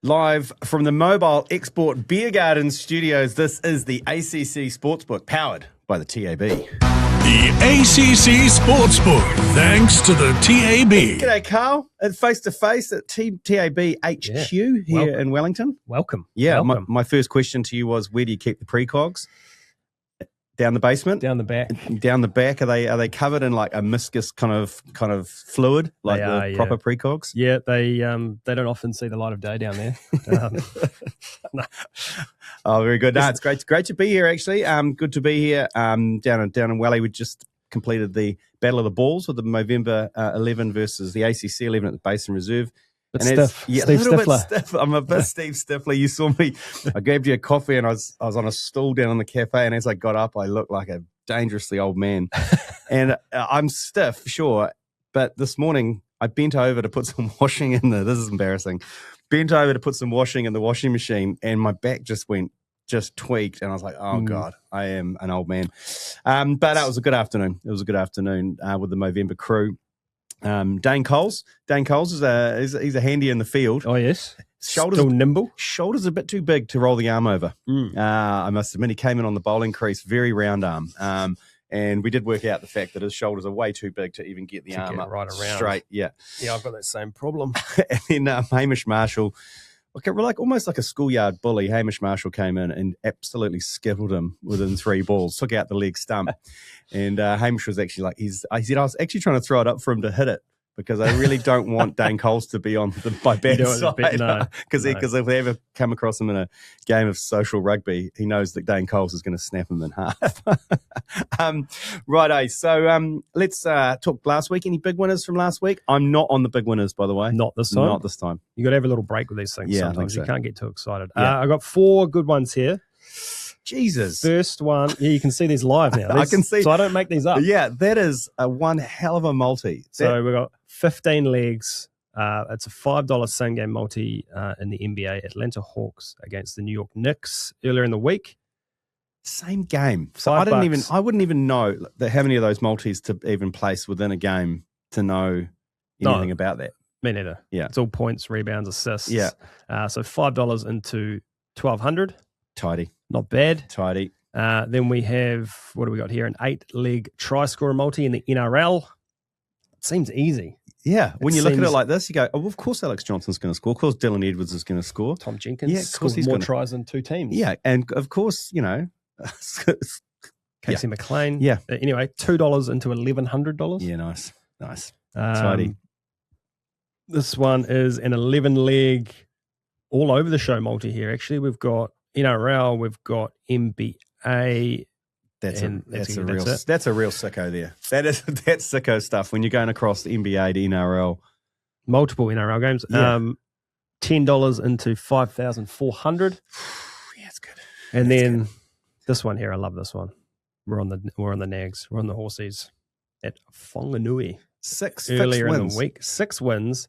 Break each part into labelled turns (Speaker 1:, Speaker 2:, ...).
Speaker 1: Live from the Mobile Export Beer Garden studios, this is the ACC SportsBook, powered by the TAB.
Speaker 2: The ACC SportsBook, thanks to the TAB.
Speaker 1: G'day, Karl. Face-to-face at TAB HQ here in Wellington.
Speaker 3: Welcome.
Speaker 1: Yeah,
Speaker 3: Welcome.
Speaker 1: My first question to you was, where do you keep the precogs? Down the basement?
Speaker 3: Down the back.
Speaker 1: Down the back. Are they covered in like a viscous kind of fluid, like proper precogs?
Speaker 3: Yeah, they don't often see the light of day down there. No.
Speaker 1: Oh, very good. No, it's great to be here. Actually, good to be here. Down in Welly, we just completed the Battle of the Balls with the Movember 11 versus the ACC 11 at the Basin Reserve.
Speaker 3: Stiff.
Speaker 1: Yeah,
Speaker 3: Steve
Speaker 1: a little
Speaker 3: Stifler.
Speaker 1: bit stiff. I'm a bit Steve Stifler. You saw me. I grabbed you a coffee and I was on a stool down in the cafe. And as I got up, I looked like a dangerously old man. And I'm stiff, sure. But this morning, I bent over to put some washing in this is embarrassing. Bent over to put some washing in the washing machine, and my back just tweaked. And I was like, oh, God, I am an old man. But it was a good afternoon. It was a good afternoon with the Movember crew. Dane Coles is he's a handy in the field.
Speaker 3: Oh, yes.
Speaker 1: Shoulders
Speaker 3: Still nimble.
Speaker 1: Shoulders a bit too big to roll the arm over. I must admit, he came in on the bowling crease, very round arm. And we did work out the fact that his shoulders are way too big to even get the arm up
Speaker 3: right around
Speaker 1: straight. Yeah,
Speaker 3: I've got that same problem.
Speaker 1: And then Hamish Marshall, almost like a schoolyard bully. Hamish Marshall came in and absolutely skittled him within 3 balls, took out the leg stump. And Hamish was actually like, I said, I was actually trying to throw it up for him to hit it, because I really don't want Dane Coles to be on my bad side. Because if we ever come across him in a game of social rugby, he knows that Dane Coles is going to snap him in half. Righto. So let's talk last week. Any big winners from last week? I'm not on the big winners, by the way.
Speaker 3: Not this time?
Speaker 1: Not this time.
Speaker 3: You got to have a little break with these things sometimes.
Speaker 1: So.
Speaker 3: You can't get too excited.
Speaker 1: Yeah.
Speaker 3: I got 4 good ones here.
Speaker 1: Jesus.
Speaker 3: First one, you can see these live now.
Speaker 1: I can see.
Speaker 3: So I don't make these up.
Speaker 1: Yeah, that is one hell of a multi.
Speaker 3: So we've got 15 legs. It's a $5 same game multi in the NBA. Atlanta Hawks against the New York Knicks earlier in the week.
Speaker 1: Same game. So
Speaker 3: $5.
Speaker 1: I wouldn't even know how many of those multis to even place within a game to know anything about that.
Speaker 3: Me neither.
Speaker 1: Yeah.
Speaker 3: It's all points, rebounds, assists.
Speaker 1: Yeah.
Speaker 3: So $5 into 1,200.
Speaker 1: Tidy.
Speaker 3: Not bad.
Speaker 1: Tidy.
Speaker 3: Then we have, what do we got here? An 8-leg try-scorer multi in the NRL. It seems easy.
Speaker 1: Yeah. When you look at it like this, you go, oh, well, of course Alex Johnson's going to score. Of course Dylan Edwards is going to score.
Speaker 3: Tom Jenkins.
Speaker 1: Yeah, of course
Speaker 3: he's more tries than 2 teams.
Speaker 1: Yeah. And of course,
Speaker 3: Casey McLean.
Speaker 1: Yeah.
Speaker 3: Anyway, $2 into $1,100.
Speaker 1: Yeah, nice. Tidy.
Speaker 3: This one is an 11-leg all over the show multi here. Actually, we've got NRL, we've got NBA.
Speaker 1: That's a real sicko there. That's sicko stuff when you're going across the NBA to NRL.
Speaker 3: Multiple NRL games.
Speaker 1: Yeah.
Speaker 3: $10 into 5,400.
Speaker 1: Yeah, it's good.
Speaker 3: And then this one here, I love this one. We're on the nags. We're on the horsies at Whanganui.
Speaker 1: 6
Speaker 3: earlier
Speaker 1: wins.
Speaker 3: in the week. 6 wins.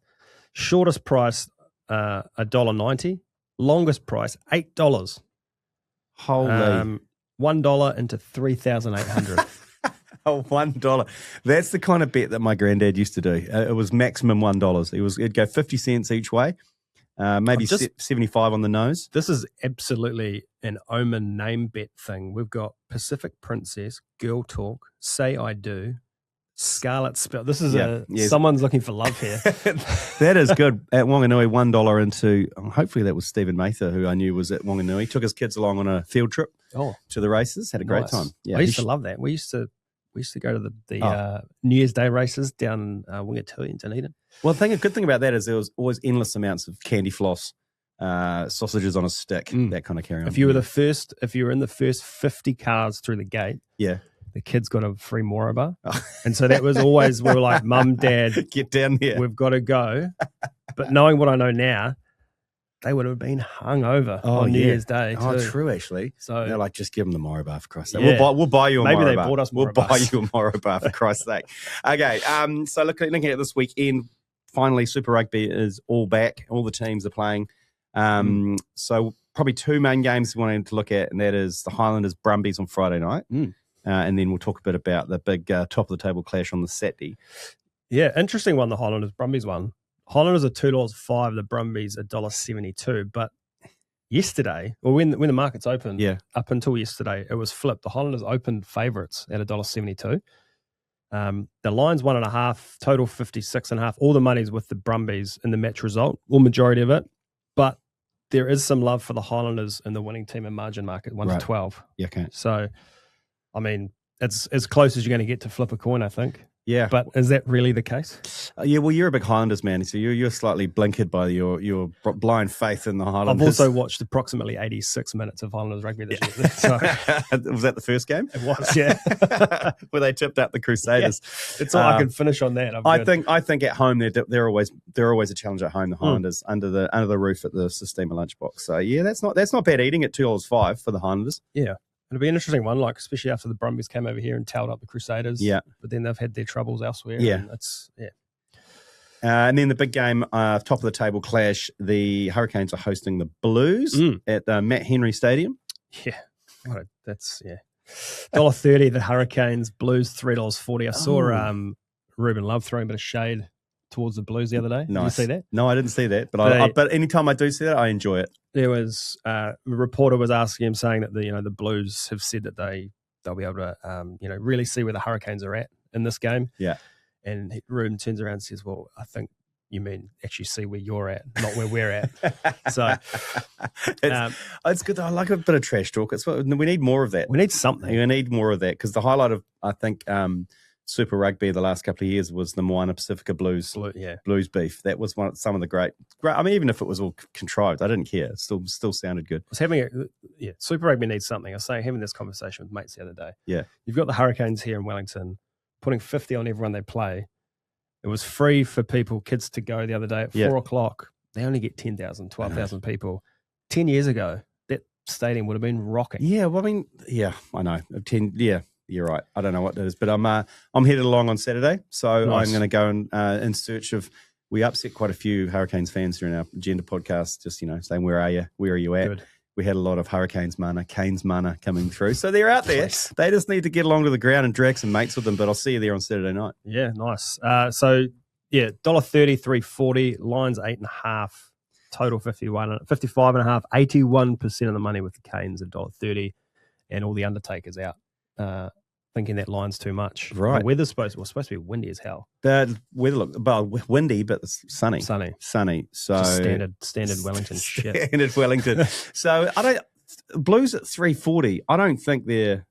Speaker 3: Shortest price $1.90. Longest price $8.
Speaker 1: Holy.
Speaker 3: $1 into 3,800.
Speaker 1: Oh, $1. That's the kind of bet that my granddad used to do. It was maximum $1. It'd go 50 cents each way, maybe 75 on the nose.
Speaker 3: This is absolutely an Omen name bet thing. We've got Pacific Princess, Girl Talk, Say I Do, Scarlet Spell. This is someone's looking for love here.
Speaker 1: That is good. At Whanganui, $1 into, hopefully that was Stephen Mather, who I knew was at Whanganui. Took his kids along on a field trip to the races. Had a great time. Yeah,
Speaker 3: I used to love that. We used to go to the New Year's Day races down Wingatui in Dunedin.
Speaker 1: Well, the good thing about that is there was always endless amounts of candy floss, sausages on a stick, that kind of carry on.
Speaker 3: If you were in the first 50 cars through the gate, the kids got a free Moro bar. And so that was always, we were like, Mum, Dad,
Speaker 1: get down here.
Speaker 3: We've got to go. But knowing what I know now, they would have been hungover on New Year's Day too.
Speaker 1: Oh, true, actually.
Speaker 3: So
Speaker 1: they're like, just give them the Moro bar for Christ's sake. We'll buy you a Moro bar.
Speaker 3: Maybe they bought us Moro bars.
Speaker 1: We'll buy you a Moro bar for Christ's sake. Okay, so looking at this weekend, finally Super Rugby is all back. All the teams are playing. So probably 2 main games we wanted to look at, and that is the Highlanders Brumbies on Friday night. And then we'll talk a bit about the big top of the table clash on the Saturday.
Speaker 3: Yeah, interesting one, the Highlanders Brumbies one. Highlanders are $2.05. The Brumbies $1.72. But yesterday, or when the markets opened, up until yesterday, it was flipped. The Highlanders opened favourites at $1.72. The line's 1.5, total 56.5. All the money's with the Brumbies in the match result, or majority of it. But there is some love for the Highlanders in the winning team and margin market, 1 to 12.
Speaker 1: Yeah, okay.
Speaker 3: So, I mean, it's as close as you're going to get to flip a coin, I think.
Speaker 1: Yeah.
Speaker 3: But is that really the case?
Speaker 1: Yeah, well, you're a big Highlanders man, so you're slightly blinkered by your blind faith in the Highlanders.
Speaker 3: I've also watched approximately 86 minutes of Highlanders rugby this year. So.
Speaker 1: Was that the first game?
Speaker 3: It was, yeah.
Speaker 1: Where they tipped out the Crusaders.
Speaker 3: Yeah. It's all I can finish on that.
Speaker 1: I think at home they're always a challenge at home. The Highlanders under the roof at the Sistema lunchbox. So yeah, that's not bad eating at $2.05 for the Highlanders.
Speaker 3: Yeah. It'll be an interesting one, like especially after the Brumbies came over here and towed up the Crusaders.
Speaker 1: Yeah.
Speaker 3: But then they've had their troubles elsewhere.
Speaker 1: Yeah. And then the big game, top of the table clash, the Hurricanes are hosting the Blues at Matt Henry Stadium.
Speaker 3: Yeah. That's $1.30, the Hurricanes, Blues $3.40. I saw Ruben Love throwing a bit of shade towards the Blues the other day.
Speaker 1: Nice.
Speaker 3: Did you see that?
Speaker 1: No, I didn't see that. But but anytime I do see that, I enjoy it.
Speaker 3: There was a reporter was asking him, saying that the Blues have said that they'll be able to really see where the Hurricanes are at in this game.
Speaker 1: Yeah.
Speaker 3: And Ruben turns around and says, "Well, I think you mean actually see where you're at, not where we're at." So
Speaker 1: it's good. I like a bit of trash talk. We need more of that.
Speaker 3: We need something.
Speaker 1: We need more of that because the highlight of I think Super Rugby the last couple of years was the Moana Pacifica Blues beef. That was some of the great. I mean, even if it was all contrived, I didn't care. It still sounded good.
Speaker 3: I was Super Rugby needs something. I was having this conversation with mates the other day.
Speaker 1: Yeah,
Speaker 3: you've got the Hurricanes here in Wellington, putting 50 on everyone they play. It was free for kids to go the other day at 4 o'clock. They only get 10,000, 12,000 people. 10 years ago, that stadium would have been rocking.
Speaker 1: Yeah, well, I mean, I know. You're right. I don't know what that is, but I'm headed along on Saturday, so nice. I'm going to go in search of. We upset quite a few Hurricanes fans during our agenda podcast, just saying where are you? Where are you at? Good. We had a lot of Hurricanes mana, Canes mana coming through, so they're out there. They just need to get along to the ground and drag some mates with them. But I'll see you there on Saturday night. Yeah,
Speaker 3: nice. $1.30, $3.40, lines 8.5, total 55.5, 81% of the money with the Canes at $1.30, and all the undertakers out. Thinking that line's too much.
Speaker 1: Right.
Speaker 3: The weather's supposed to be windy as hell.
Speaker 1: The weather windy, but it's sunny. Sunny. So
Speaker 3: just standard Wellington shit.
Speaker 1: Standard Wellington. So Blues at 3.40. I don't think they're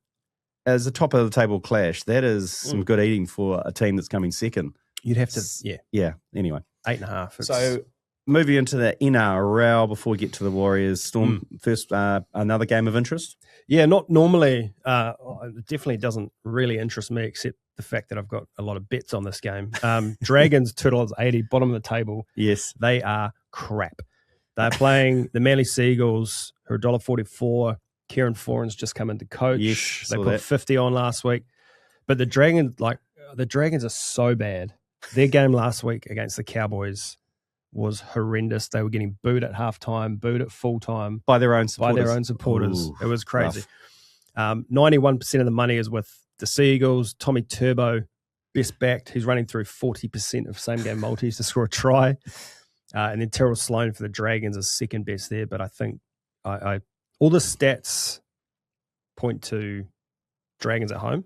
Speaker 1: as a top of the table clash. That is some good eating for a team that's coming second.
Speaker 3: You'd have to,
Speaker 1: yeah. Anyway,
Speaker 3: 8.5.
Speaker 1: So moving into the NRL before we get to the Warriors. Storm first, another game of interest.
Speaker 3: Yeah, not normally. It definitely doesn't really interest me, except the fact that I've got a lot of bets on this game. Dragons, $2.80, bottom of the table.
Speaker 1: Yes.
Speaker 3: They are crap. They're playing the Manly Seagulls, who are $1.44. Kieran Foran's just come into coach.
Speaker 1: Yes,
Speaker 3: they put 50 on last week. But the Dragons are so bad. Their game last week against the Cowboys was horrendous. They were getting booed at halftime, booed at full time
Speaker 1: by their own supporters.
Speaker 3: Ooh, it was crazy. 91% of the money is with the Seagulls. Tommy Turbo, best backed. He's running through 40% of same game multis to score a try. And then Terrell Sloan for the Dragons is second best there. But I think all the stats point to Dragons at home.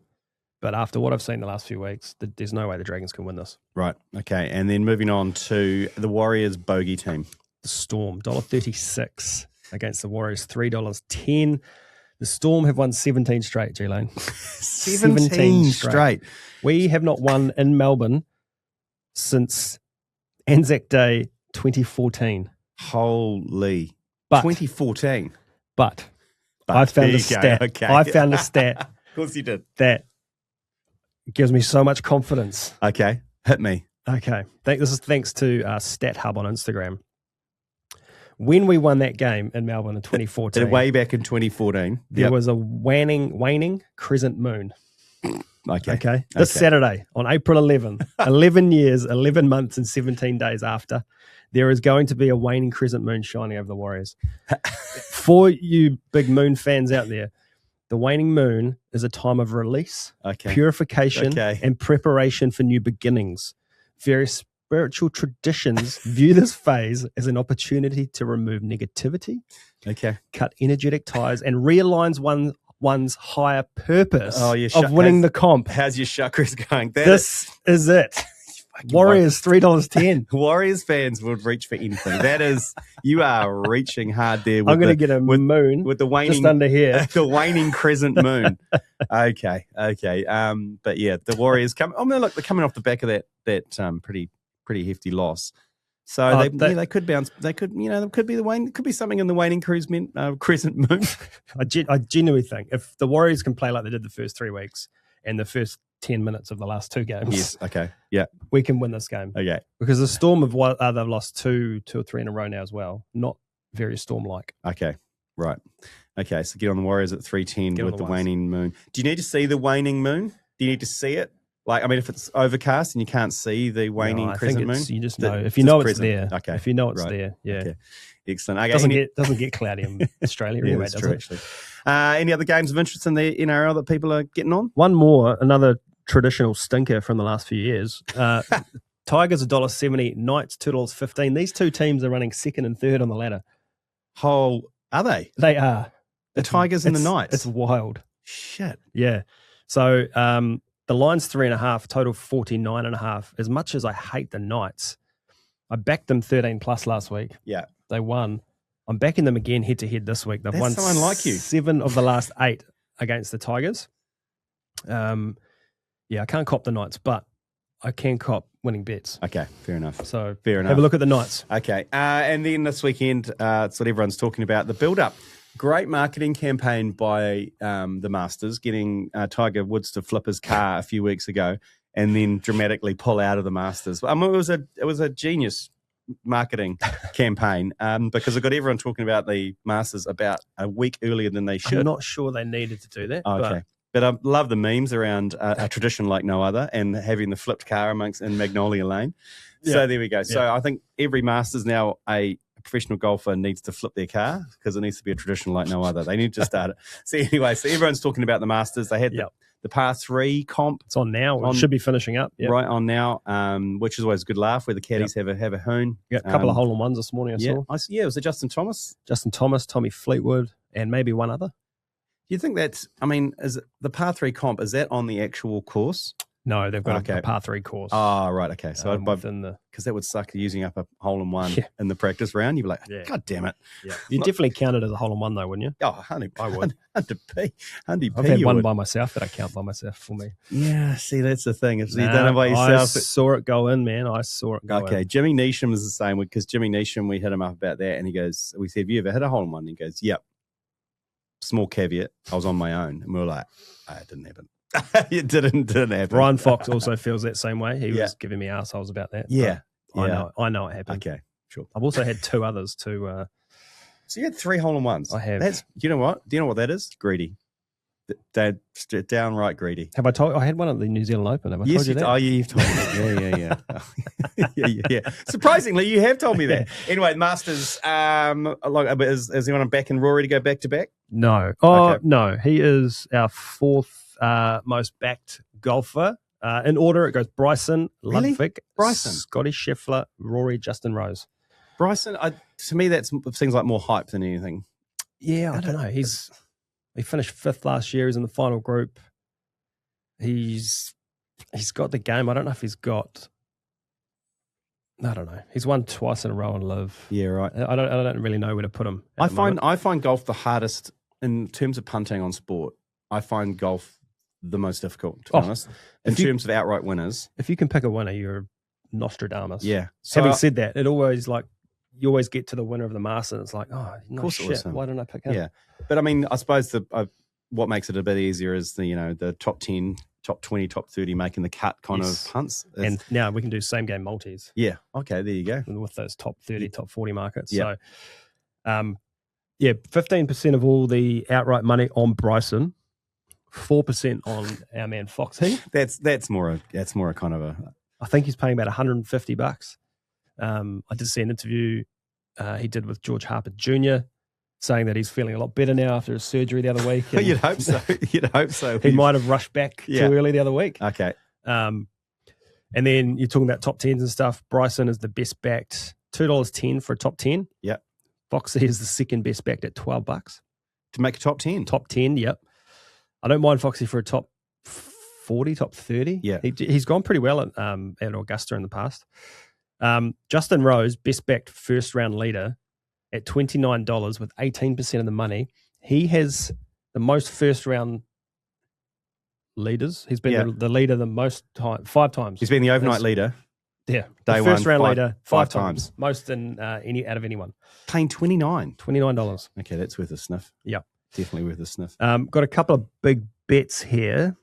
Speaker 3: But after what I've seen the last few weeks, there's no way the Dragons can win this.
Speaker 1: Right. Okay. And then moving on to the Warriors bogey team.
Speaker 3: The Storm, $1.36 against the Warriors, $3.10. The Storm have won 17 straight, G Lane.
Speaker 1: 17 straight.
Speaker 3: We have not won in Melbourne since Anzac Day 2014.
Speaker 1: Holy. 2014.
Speaker 3: But I found a stat.
Speaker 1: Okay.
Speaker 3: I found a stat.
Speaker 1: Of course you did.
Speaker 3: That gives me so much confidence.
Speaker 1: Okay. Hit me.
Speaker 3: Okay. This is thanks to Stat Hub on Instagram. When we won that game in Melbourne in 2014.
Speaker 1: Way back in 2014.
Speaker 3: There was a waning crescent moon.
Speaker 1: Okay.
Speaker 3: This Saturday on April 11, 11 years, 11 months and 17 days after, there is going to be a waning crescent moon shining over the Warriors. For you big moon fans out there, the waning moon is a time of release, purification, and preparation for new beginnings. Very spiritual traditions view this phase as an opportunity to remove negativity, cut energetic ties, and realigns one's higher purpose of winning the comp.
Speaker 1: How's your chakras going?
Speaker 3: This is it. Warriors, $3.10.
Speaker 1: Warriors fans would reach for anything. That is, you are reaching hard there.
Speaker 3: I'm going to get a moon
Speaker 1: with the waning,
Speaker 3: just under here.
Speaker 1: The waning crescent moon. Okay. But yeah, the Warriors they're coming off the back of that pretty hefty loss. So they could bounce. They could, there could be could be something in the waning crescent moon.
Speaker 3: I genuinely think if the Warriors can play like they did the first 3 weeks and the first 10 minutes of the last 2 games.
Speaker 1: Yes. Okay. Yeah.
Speaker 3: We can win this game.
Speaker 1: Okay.
Speaker 3: Because the Storm they've lost two or three in a row now as well. Not very Storm-like.
Speaker 1: Okay. Right. Okay. So get on the Warriors at 310 with the waning moon. Do you need to see the waning moon? Do you need to see it? Like, I mean, if it's overcast and you can't see the waning crescent moon,
Speaker 3: you just know. If you know it's there.
Speaker 1: Okay.
Speaker 3: If you know it's there. Yeah.
Speaker 1: Okay. Excellent. Okay.
Speaker 3: Doesn't get cloudy in Australia anyway, does it?
Speaker 1: Actually. Any other games of interest in the NRL that people are getting on?
Speaker 3: One more, another traditional stinker from the last few years. Tigers $1.70, Knights $2.15. These two teams are running second and third on the ladder.
Speaker 1: Are they?
Speaker 3: They are.
Speaker 1: The Tigers and the Knights?
Speaker 3: It's wild.
Speaker 1: Shit.
Speaker 3: Yeah. So the line's 3.5, total 49.5. As much as I hate the Knights, I backed them 13 plus last week.
Speaker 1: Yeah.
Speaker 3: They won. I'm backing them again head to head this week. They've won
Speaker 1: someone like you.
Speaker 3: 7 of the last 8 against the Tigers. Yeah, I can't cop the Knights, but I can cop winning bets.
Speaker 1: Okay, fair enough.
Speaker 3: So
Speaker 1: fair enough.
Speaker 3: Have a look at the Knights.
Speaker 1: Okay, and then this weekend, it's what everyone's talking about, the build-up. Great marketing campaign by the Masters, getting Tiger Woods to flip his car a few weeks ago and then dramatically pull out of the Masters. I mean, it was a genius marketing campaign because it got everyone talking about the Masters about a week earlier than they should.
Speaker 3: I'm not sure they needed to do that.
Speaker 1: Okay. But I love the memes around a tradition like no other and having the flipped car in Magnolia Lane. Yeah. So there we go. So I think every Masters now, a professional golfer needs to flip their car because it needs to be a tradition like no other. They need to start it. So anyway, everyone's talking about the Masters. They had the par 3 comp.
Speaker 3: It's on now. It should be finishing up. Yep.
Speaker 1: Right on now, which is always a good laugh where the caddies have a hoon.
Speaker 3: Yeah, a couple of hole-in-ones this morning I saw.
Speaker 1: Yeah, was it Justin Thomas?
Speaker 3: Justin Thomas, Tommy Fleetwood, and maybe one other.
Speaker 1: Do you think that's, I mean, is it the par 3 comp, is that on the actual course?
Speaker 3: No, they've got a par 3 course.
Speaker 1: Oh, right, okay. So
Speaker 3: because
Speaker 1: that would suck using up a hole-in-one in the practice round. You'd be like, God damn it.
Speaker 3: Yeah. You'd definitely count it as a hole-in-one though, wouldn't you?
Speaker 1: Oh, honey, I would. 100p.
Speaker 3: I've had one by myself that I count by myself for me.
Speaker 1: Yeah, see, that's the thing. If you've done it by yourself.
Speaker 3: I saw it go in, man. I saw it go in.
Speaker 1: Okay, Jimmy Neesham is the same because Jimmy Neesham, we hit him up about that and he goes, we said, have you ever hit a hole-in-one? And he goes, yep. Small caveat, I was on my own. And we were like, it didn't happen. It didn't happen.
Speaker 3: Brian Fox also feels that same way. He was giving me assholes about that.
Speaker 1: Yeah.
Speaker 3: I know it happened.
Speaker 1: Okay, sure.
Speaker 3: I've also had 2 others too.
Speaker 1: So you had 3 hole-in-ones.
Speaker 3: I have.
Speaker 1: Do you know what? Do you know what that is? Greedy. They're downright greedy.
Speaker 3: Have I told? I had one at the New Zealand Open. Have I told you that?
Speaker 1: Oh, yeah, you've told me that. Yeah. Surprisingly, you have told me that. Anyway, Masters. Is anyone back in Rory to go back to back?
Speaker 3: No. No. He is our 4th most backed golfer. In order, it goes Bryson, Ludwig, Scotty Scheffler, Rory, Justin Rose.
Speaker 1: Bryson, to me, that seems like more hype than anything.
Speaker 3: Yeah, I don't know. He finished 5th last year. He's in the final group. He's got the game. I don't know if he's got. I don't know. He's won twice in a row and Live.
Speaker 1: Yeah, right.
Speaker 3: I don't really know where to put him.
Speaker 1: I find golf the hardest in terms of punting on sport. I find golf the most difficult, to be honest, in terms of outright winners.
Speaker 3: If you can pick a winner, you're Nostradamus.
Speaker 1: Yeah.
Speaker 3: So, having said that, it always you always get to the winner of the Masters and it's like, oh, no shit, why didn't I pick him?
Speaker 1: Yeah. But I mean, I suppose what makes it a bit easier is the top 10, top 20, top 30 making the cut kind of punts.
Speaker 3: And now we can do same game multis.
Speaker 1: Yeah. Okay, there you go.
Speaker 3: With those top 30, top 40 markets. Yeah. So, 15% of all the outright money on Bryson, 4% on our man Foxy.
Speaker 1: That's more a kind of a.
Speaker 3: I think he's paying about $150. I did see an interview he did with George Harper Jr. saying that he's feeling a lot better now after his surgery the other week.
Speaker 1: You'd hope so.
Speaker 3: He might have rushed back too early the other week.
Speaker 1: Okay.
Speaker 3: And then you're talking about top 10s and stuff. Bryson is the best backed, $2.10 for a top 10.
Speaker 1: Yep.
Speaker 3: Foxy is the second best backed at $12.
Speaker 1: To make a top 10.
Speaker 3: Top 10, yep. I don't mind Foxy for a top 40, top 30.
Speaker 1: Yeah.
Speaker 3: He's gone pretty well at Augusta in the past. Justin Rose, best backed first round leader at $29 with 18% of the money. He has the most first round leaders. He's been the leader the most time, 5 times.
Speaker 1: He's been the overnight leader.
Speaker 3: Yeah.
Speaker 1: Day
Speaker 3: first
Speaker 1: one,
Speaker 3: round
Speaker 1: five-
Speaker 3: leader
Speaker 1: five
Speaker 3: 5 times. Most in any out of anyone.
Speaker 1: Paying $29.
Speaker 3: $29.
Speaker 1: Okay, that's worth a sniff.
Speaker 3: Yep.
Speaker 1: Definitely worth a sniff.
Speaker 3: Got a couple of big bets here.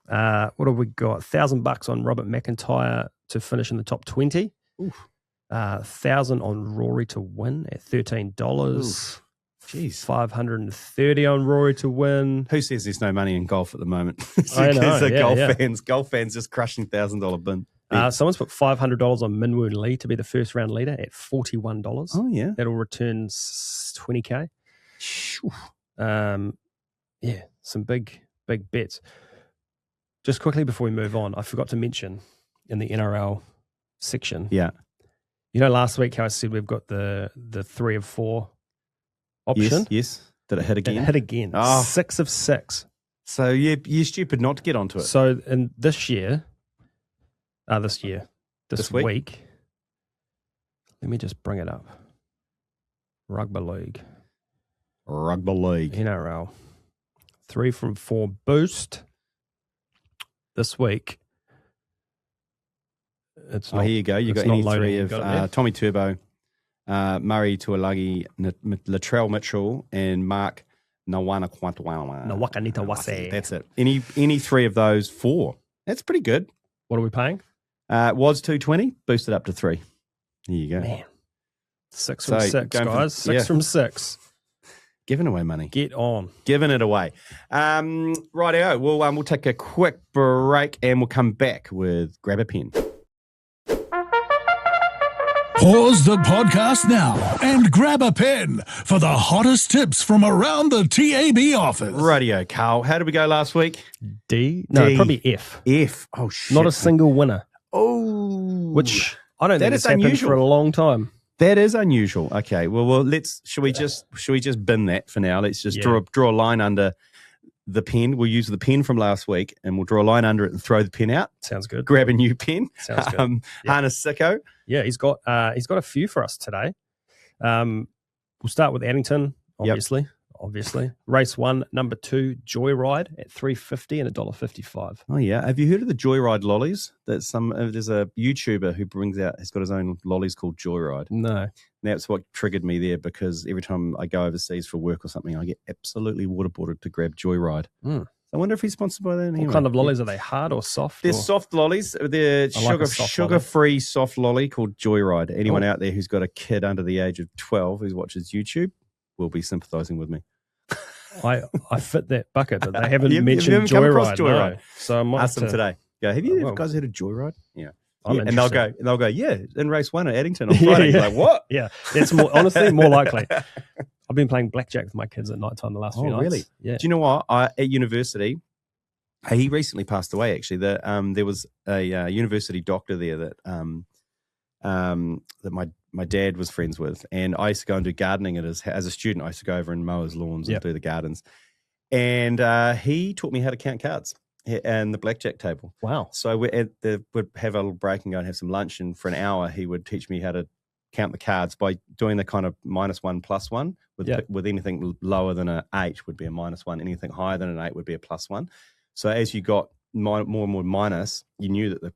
Speaker 3: What have we got? $1,000 on Robert McIntyre to finish in the top 20.
Speaker 1: Oof.
Speaker 3: 1,000 on Rory to win at $13.
Speaker 1: Oof. Jeez.
Speaker 3: 530 on Rory to win.
Speaker 1: Who says there's no money in golf at the moment?
Speaker 3: I know,
Speaker 1: the
Speaker 3: yeah,
Speaker 1: golf fans just crushing $1,000 bin.
Speaker 3: Someone's put $500 on Minwoo Lee to be the first round leader at $41.
Speaker 1: Oh, yeah.
Speaker 3: That'll return $20K.
Speaker 1: Phew.
Speaker 3: Yeah, some big bets. Just quickly before we move on, I forgot to mention in the NRL section.
Speaker 1: Yeah.
Speaker 3: You know, last week how I said we've got the 3 of 4 option?
Speaker 1: Yes. Did it hit again?
Speaker 3: It hit again.
Speaker 1: Oh.
Speaker 3: 6 of 6.
Speaker 1: So you're stupid not to get onto it.
Speaker 3: So in this week, let me just bring it up. Rugby League. NRL. 3 from 4 boost. This week. It's not,
Speaker 1: here you go. You got any 3 of Tommy Turbo, Murray Tuolagi, Latrell Mitchell, and Mark
Speaker 3: Nawakanitawase.
Speaker 1: That's it. Any 3 of those 4. That's pretty good.
Speaker 3: What are we paying?
Speaker 1: Was $220, boosted up to 3. There you go.
Speaker 3: Man. 6 from 6, guys. 6 from 6.
Speaker 1: Giving away money.
Speaker 3: Get on.
Speaker 1: Giving it away. Rightio. We'll take a quick break and we'll come back with Grab a Pen.
Speaker 2: Pause the podcast now and grab a pen for the hottest tips from around the TAB office.
Speaker 1: Rightio, Karl. How did we go last week?
Speaker 3: D? No,
Speaker 1: D.
Speaker 3: probably F.
Speaker 1: F. Oh, shit.
Speaker 3: Not a single winner.
Speaker 1: Oh.
Speaker 3: Which I don't think
Speaker 1: is
Speaker 3: has happened
Speaker 1: unusual.
Speaker 3: for a long time.
Speaker 1: That is unusual. Okay. Well, shall we just bin that for now? Let's just draw a line under the pen. We'll use the pen from last week and we'll draw a line under it and throw the pen out.
Speaker 3: Sounds good.
Speaker 1: Grab a new pen.
Speaker 3: Sounds good.
Speaker 1: Hana Sicko.
Speaker 3: Yeah, he's got a few for us today. We'll start with Addington, obviously. Race 1, number 2, Joyride at $3.50 and $1.55.
Speaker 1: Oh yeah, have you heard of the Joyride lollies? There's a YouTuber who has got his own lollies called Joyride.
Speaker 3: No,
Speaker 1: and that's what triggered me there because every time I go overseas for work or something, I get absolutely waterboarded to grab Joyride.
Speaker 3: Mm.
Speaker 1: I wonder if he's sponsored by that. Anyway.
Speaker 3: What kind of lollies are they? Hard or soft?
Speaker 1: They're soft lollies. They're sugar-free soft lolly called Joyride. Anyone out there who's got a kid under the age of 12 who watches YouTube will be sympathising with me.
Speaker 3: I fit that bucket, but they haven't
Speaker 1: you
Speaker 3: mentioned
Speaker 1: haven't come across
Speaker 3: Joyride.
Speaker 1: Joyride.
Speaker 3: No. So I might
Speaker 1: ask them today. Go, have you guys heard of Joyride? Yeah.
Speaker 3: And
Speaker 1: they'll go, yeah, in race 1 at Addington on Friday. You're like, what?
Speaker 3: Yeah, that's honestly more likely. I've been playing blackjack with my kids at night time the last few nights.
Speaker 1: Really?
Speaker 3: Yeah.
Speaker 1: Do you know what? At university, he recently passed away. Actually, there was a university doctor there that my dad was friends with, and I used to go and do gardening as a student. I used to go over and mow his lawns and do the gardens, and he taught me how to count cards and the blackjack table.
Speaker 3: Wow!
Speaker 1: So we'd have a little break and go and have some lunch, and for an hour he would teach me how to count the cards by doing the kind of -1 +1 with anything lower than an 8 would be a -1, anything higher than an 8 would be a +1. So as you got more and more minus, you knew that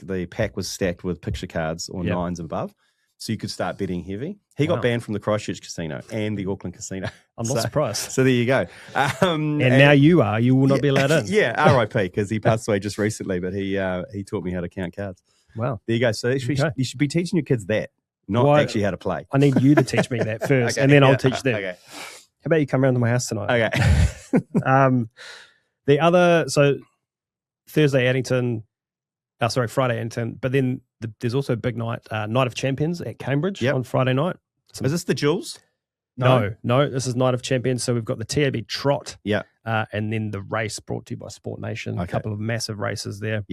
Speaker 1: the pack was stacked with picture cards or 9s above. So you could start betting heavy. He got banned from the Christchurch casino and the Auckland casino.
Speaker 3: I'm not surprised.
Speaker 1: So there you go.
Speaker 3: And now you will not be allowed in.
Speaker 1: Yeah, RIP, because he passed away just recently, but he taught me how to count cards.
Speaker 3: Wow.
Speaker 1: There you go. So you should be teaching your kids that, not actually how to play.
Speaker 3: I need you to teach me that first, and then I'll teach them.
Speaker 1: Okay.
Speaker 3: How about you come around to my house tonight?
Speaker 1: Okay.
Speaker 3: So Thursday Addington, Friday Addington, but then there's also a big night of Champions at Cambridge on Friday night.
Speaker 1: Is this the Jules?
Speaker 3: No, this is Night of Champions. So we've got the TAB Trot,
Speaker 1: and
Speaker 3: then the race brought to you by Sport Nation. A couple of massive races there.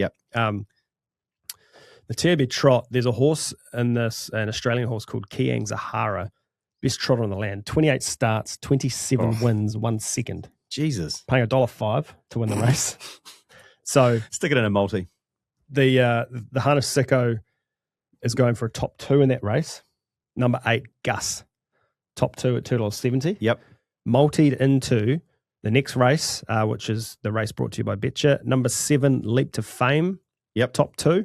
Speaker 3: The TAB trot, there's a horse in this, an Australian horse called Kiang Zahara, best trotter on the land. 28 starts, 27 wins, 1 second.
Speaker 1: Jesus.
Speaker 3: Paying $1.05 to win the race. So
Speaker 1: stick it in a multi.
Speaker 3: The Harness Sicko is going for a top 2 in that race. Number 8, Gus. Top 2 at $2.70.
Speaker 1: Yep.
Speaker 3: Multied into the next race, which is the race brought to you by Betcha. Number 7, Leap to Fame.
Speaker 1: Yep.
Speaker 3: Top 2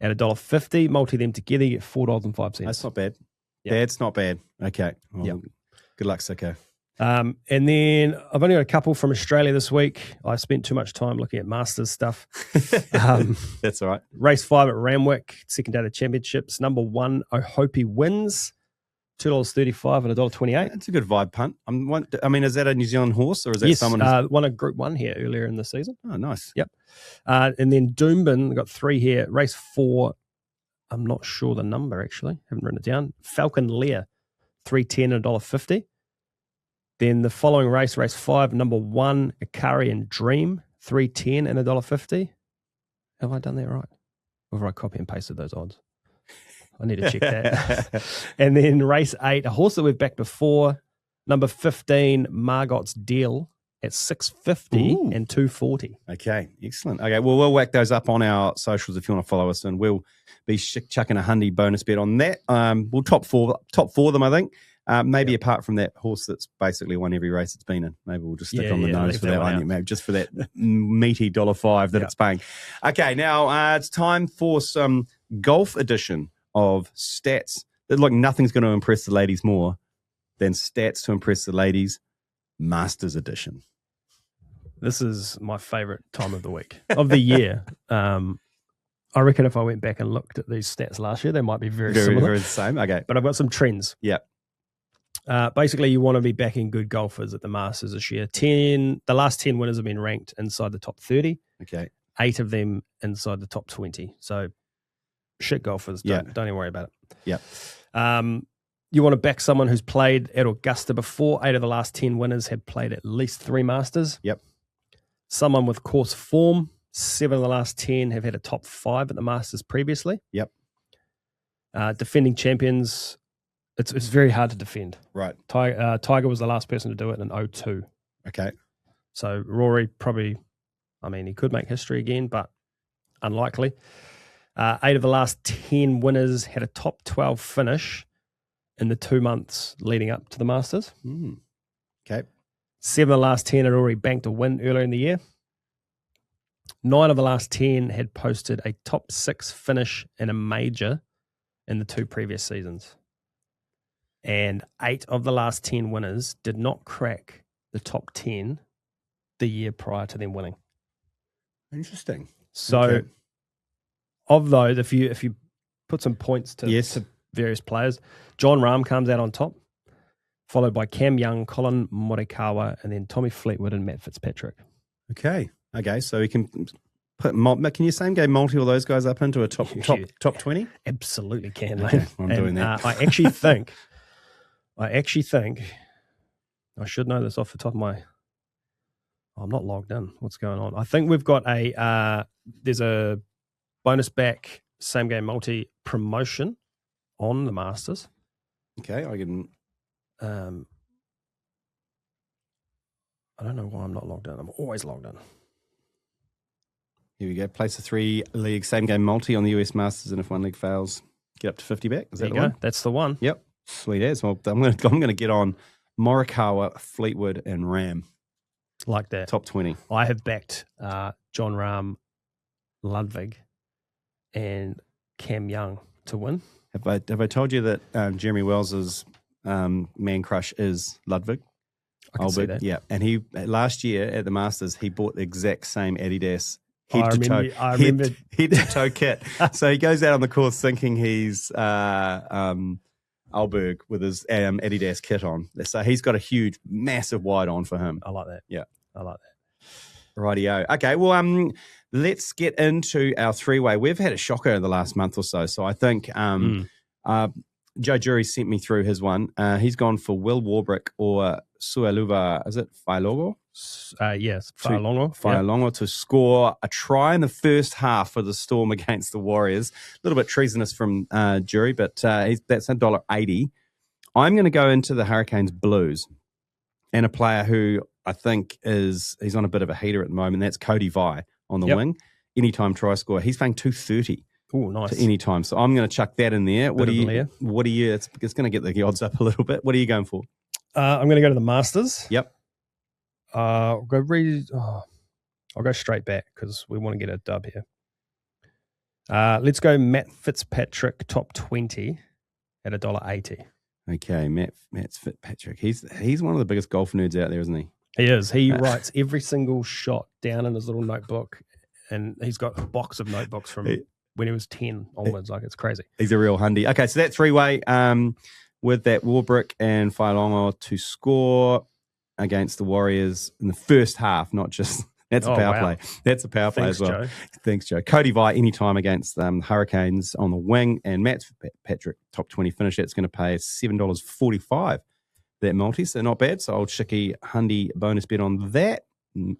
Speaker 3: at $1.50. Multi them together, you get $4.05.
Speaker 1: That's not bad.
Speaker 3: Yep.
Speaker 1: That's not bad. Okay. Well,
Speaker 3: yep.
Speaker 1: Good luck, Sicko.
Speaker 3: And then I've only got a couple from Australia this week. I spent too much time looking at Masters stuff.
Speaker 1: That's all right.
Speaker 3: Race 5 at Ramwick, second day of the championships. Number 1, Ohope wins. $2.35 and $1.28.
Speaker 1: That's a good vibe punt. I mean, is that a New Zealand horse or is that
Speaker 3: yes,
Speaker 1: someone who's...
Speaker 3: won a Group 1 here earlier in the season.
Speaker 1: Oh, nice.
Speaker 3: Yep. And then Doomben, I've got 3 here. Race 4, I'm not sure the number actually. Haven't written it down. Falcon Lear, $3.10 and $1.50. Then the following race, race 5, number 1, Ikari and Dream, $3.10 and $1.50. Have I done that right? Or have I copy and pasted those odds? I need to check that. And then race 8, a horse that we've backed before, number 15, Margot's Deal at $6.50 and $2.40.
Speaker 1: Okay, excellent. Okay, well, we'll whack those up on our socials if you want to follow us, and we'll be chucking a hundy bonus bet on that. We'll top four them, I think. Maybe apart from that horse that's basically won every race it's been in. Maybe we'll just stick on the nose for that one, maybe just for that meaty $1.05 that it's paying. Okay, now it's time for some golf edition of stats. Look, nothing's going to impress the ladies more than stats to impress the ladies. Masters edition.
Speaker 3: This is my favorite time of the week, of the year. I reckon if I went back and looked at these stats last year, they might be very similar.
Speaker 1: Very the same. Okay.
Speaker 3: But I've got some trends.
Speaker 1: Yeah.
Speaker 3: Basically, you want to be backing good golfers at the Masters this year. The last 10 winners have been ranked inside the top 30.
Speaker 1: Okay.
Speaker 3: 8 of them inside the top 20. So shit golfers, don't even worry about it.
Speaker 1: Yeah.
Speaker 3: You want to back someone who's played at Augusta before. 8 of the last 10 winners have played at least 3 Masters.
Speaker 1: Yep.
Speaker 3: Someone with course form. 7 of the last 10 have had a top 5 at the Masters previously.
Speaker 1: Yep.
Speaker 3: Defending champions, it's very hard to defend.
Speaker 1: Right.
Speaker 3: Tiger was the last person to do it in 2002.
Speaker 1: Okay.
Speaker 3: So Rory probably, he could make history again, but unlikely. 8 of the last 10 winners had a top 12 finish in the 2 months leading up to the Masters.
Speaker 1: Okay.
Speaker 3: 7 of the last 10 had already banked a win earlier in the year. 9 of the last 10 had posted a top 6 finish in a major in the 2 previous seasons. And 8 of the last 10 winners did not crack the top 10 the year prior to them winning.
Speaker 1: Interesting.
Speaker 3: So of those, if you put some points to various players, John Rahm comes out on top, followed by Cam Young, Colin Morikawa, and then Tommy Fleetwood and Matt Fitzpatrick.
Speaker 1: Okay, so we can put. Can you same game multi all those guys up into a top 20?
Speaker 3: Absolutely can,
Speaker 1: okay,
Speaker 3: Lane.
Speaker 1: I'm doing that.
Speaker 3: I actually think I should know this off the top of my. I'm not logged in. What's going on? I think we've got there's a bonus back same game multi promotion on the Masters.
Speaker 1: Okay, I can.
Speaker 3: I don't know why I'm not logged in. I'm always logged in.
Speaker 1: Here we go. Place a 3-league same game multi on the US Masters, and if one league fails, get up to 50 back. Is that the one?
Speaker 3: That's the one.
Speaker 1: Yep. Sweet as. Well, I'm going to get on Morikawa, Fleetwood, and Ram.
Speaker 3: Like that.
Speaker 1: Top 20.
Speaker 3: I have backed John Rahm, Ludwig, and Cam Young to win.
Speaker 1: Have I told you that Jeremy Wells's man crush is Ludwig?
Speaker 3: I can see that.
Speaker 1: Yeah, and he last year at the Masters he bought the exact same Adidas head to toe kit. So he goes out on the course thinking he's Alberg with his Adidas kit on. So he's got a huge, massive wide on for him.
Speaker 3: I like that.
Speaker 1: Yeah,
Speaker 3: I like that.
Speaker 1: Rightio. Okay, well, let's get into our 3-way. We've had a shocker in the last month or so. So I think Joe Jury sent me through his one. He's gone for Will Warbrick or Sualuva, is it Failogo?
Speaker 3: Yes,
Speaker 1: Failogo to score a try in the first half for the Storm against the Warriors. A little bit treasonous from Jury, but that's $1.80. I'm going to go into the Hurricanes Blues and a player who I think he's on a bit of a heater at the moment. That's Cody Vi on the wing. Anytime try score. He's paying $2.30.
Speaker 3: Oh, nice.
Speaker 1: To any time. So I'm going to chuck that in there. What do you? It's going to get the odds up a little bit. What are you going for?
Speaker 3: I'm going to go to the Masters.
Speaker 1: Yep.
Speaker 3: I'll go straight back because we want to get a dub here. Let's go Matt Fitzpatrick top 20 at $1.80.
Speaker 1: Okay, Matt Fitzpatrick. He's one of the biggest golf nerds out there, isn't he?
Speaker 3: He is. He writes every single shot down in his little notebook, and he's got a box of notebooks from when he was 10 onwards. Like, it's crazy.
Speaker 1: He's a real hundy. Okay, so that three-way with that Warbrick and Failogo to score against the Warriors in the first half, not just... That's a power play. That's a power play as well. Joe. Thanks, Joe. Cody Vi anytime against Hurricanes on the wing, and Matt Patrick top 20 finish. That's going to pay $7.45 that multi, so not bad. So old Shicky Hundy bonus bet on that.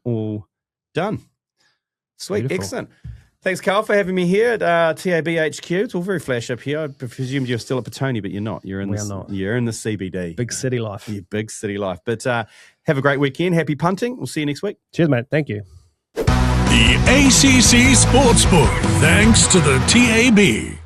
Speaker 1: All done. Sweet, beautiful. Excellent. Thanks, Karl, for having me here at TAB HQ. It's all very flash up here. I presumed you're still at Petone, but you're not. You're in the CBD.
Speaker 3: Big city life.
Speaker 1: Yeah, big city life. But have a great weekend. Happy punting. We'll see you next week.
Speaker 3: Cheers, mate. Thank you.
Speaker 2: The ACC Sportsbook, thanks to the TAB.